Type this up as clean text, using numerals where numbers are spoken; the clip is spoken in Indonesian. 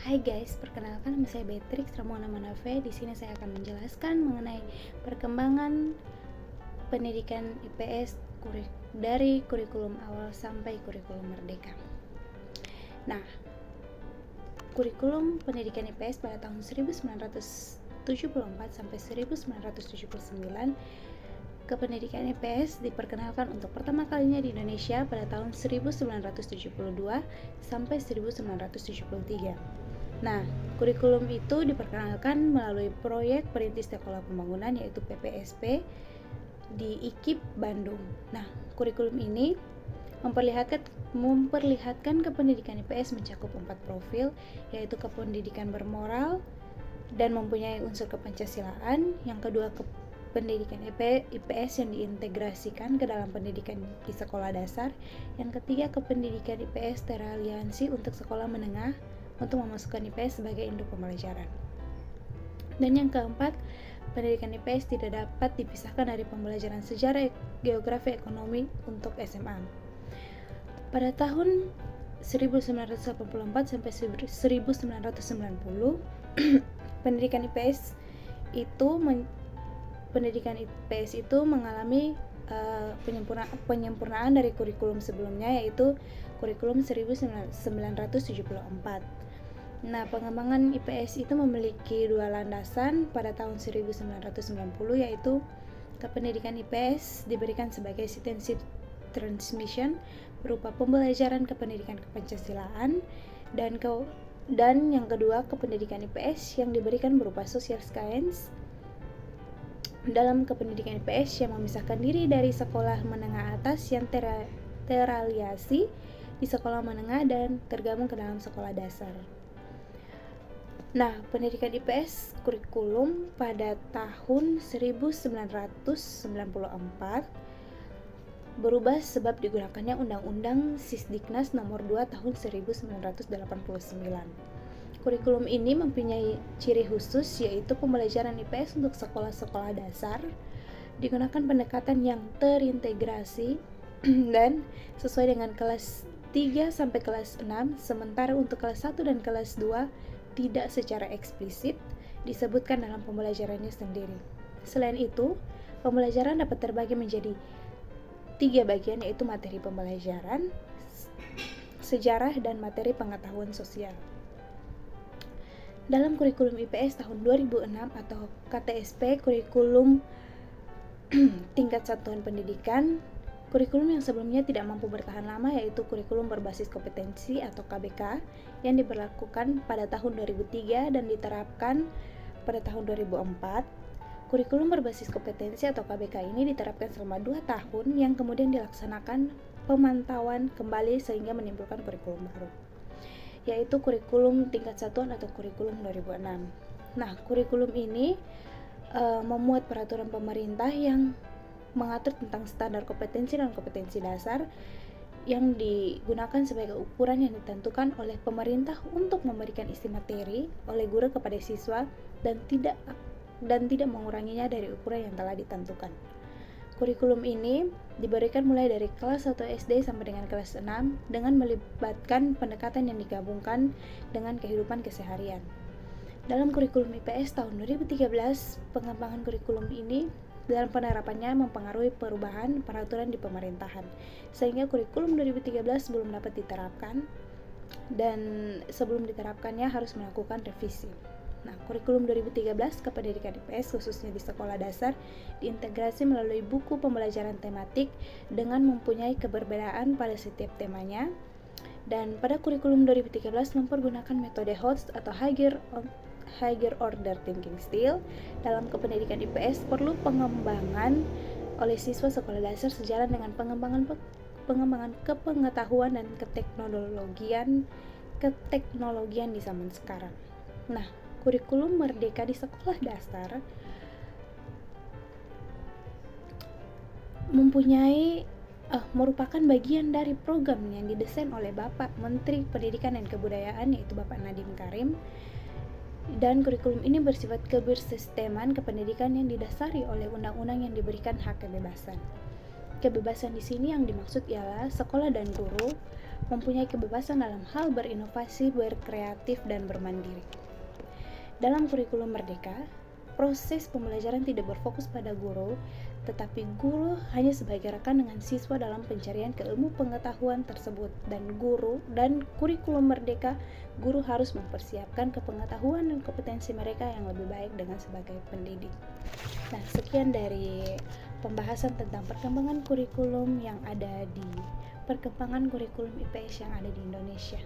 Hai guys, perkenalkan nama saya Beatrix Ramona Manafe. Di sini saya akan menjelaskan mengenai perkembangan pendidikan IPS dari kurikulum awal sampai kurikulum merdeka. Nah, kurikulum pendidikan IPS pada tahun 1974 sampai 1979, kependidikan IPS diperkenalkan untuk pertama kalinya di Indonesia pada tahun 1972 sampai 1973. Nah, kurikulum itu diperkenalkan melalui proyek Perintis Sekolah Pembangunan yaitu PPSP di IKIP Bandung. Nah, kurikulum ini memperlihatkan kependidikan IPS mencakup 4 profil, yaitu kependidikan bermoral dan mempunyai unsur kepancasilaan. Yang kedua, pendidikan IPS yang diintegrasikan ke dalam pendidikan di sekolah dasar. Yang ketiga, kependidikan IPS teraliansi untuk sekolah menengah untuk memasukkan IPS sebagai induk pembelajaran. Dan yang keempat, pendidikan IPS tidak dapat dipisahkan dari pembelajaran sejarah, geografi, ekonomi untuk SMA. Pada tahun 1984 sampai 1990, pendidikan IPS itu mengalami penyempurnaan dari kurikulum sebelumnya, yaitu kurikulum 1974. Nah, pengembangan IPS itu memiliki dua landasan pada tahun 1990, yaitu kependidikan IPS diberikan sebagai citizenship transmission berupa pembelajaran kependidikan kepancasilaan, dan yang kedua, kependidikan IPS yang diberikan berupa social science. Dalam kependidikan IPS yang memisahkan diri dari sekolah menengah atas yang teraliasi di sekolah menengah dan tergabung ke dalam sekolah dasar. Nah, pendidikan IPS kurikulum pada tahun 1994 berubah sebab digunakannya Undang-Undang Sisdiknas Nomor 2 Tahun 1989. Kurikulum ini mempunyai ciri khusus, yaitu pembelajaran IPS untuk sekolah-sekolah dasar digunakan pendekatan yang terintegrasi dan sesuai dengan kelas 3 sampai kelas 6, sementara untuk kelas 1 dan kelas 2 tidak secara eksplisit disebutkan dalam pembelajarannya sendiri. Selain itu, pembelajaran dapat terbagi menjadi 3 bagian, yaitu materi pembelajaran, sejarah, dan materi pengetahuan sosial. Dalam kurikulum IPS tahun 2006 atau KTSP, kurikulum tingkat satuan pendidikan, kurikulum yang sebelumnya tidak mampu bertahan lama, yaitu kurikulum berbasis kompetensi atau KBK yang diberlakukan pada tahun 2003 dan diterapkan pada tahun 2004. Kurikulum berbasis kompetensi atau KBK ini diterapkan selama 2 tahun yang kemudian dilaksanakan pemantauan kembali sehingga menimbulkan kurikulum baru, yaitu kurikulum tingkat satuan atau kurikulum 2006. Nah, kurikulum ini memuat peraturan pemerintah yang mengatur tentang standar kompetensi dan kompetensi dasar yang digunakan sebagai ukuran yang ditentukan oleh pemerintah untuk memberikan isi materi oleh guru kepada siswa dan tidak menguranginya dari ukuran yang telah ditentukan. Kurikulum ini diberikan mulai dari kelas 1 SD sampai dengan kelas 6 dengan melibatkan pendekatan yang digabungkan dengan kehidupan keseharian. Dalam kurikulum IPS tahun 2013, pengembangan kurikulum ini dalam penerapannya mempengaruhi perubahan peraturan di pemerintahan, sehingga kurikulum 2013 belum dapat diterapkan dan sebelum diterapkannya harus melakukan revisi. Nah, kurikulum 2013 kependidikan IPS khususnya di sekolah dasar diintegrasi melalui buku pembelajaran tematik dengan mempunyai keberbedaan pada setiap temanya. Dan pada kurikulum 2013 mempergunakan metode HOTS atau Higher Order Thinking Style. Dalam kependidikan IPS perlu pengembangan oleh siswa sekolah dasar sejalan dengan pengembangan kepengetahuan dan keteknologian di zaman sekarang. Nah, kurikulum merdeka di sekolah dasar merupakan bagian dari program yang didesain oleh Bapak Menteri Pendidikan dan Kebudayaan, yaitu Bapak Nadiem Karim. Dan kurikulum ini bersifat kebersisteman kependidikan yang didasari oleh undang-undang yang diberikan hak kebebasan. Kebebasan di sini yang dimaksud ialah sekolah dan guru mempunyai kebebasan dalam hal berinovasi, berkreatif, dan bermandiri. Dalam kurikulum Merdeka, proses pembelajaran tidak berfokus pada guru, tetapi guru hanya sebagai rekan dengan siswa dalam pencarian keilmu pengetahuan tersebut. Dan kurikulum Merdeka, guru harus mempersiapkan kepengetahuan dan kompetensi mereka yang lebih baik dengan sebagai pendidik. Nah, sekian dari pembahasan tentang perkembangan kurikulum yang ada di perkembangan kurikulum IPS yang ada di Indonesia.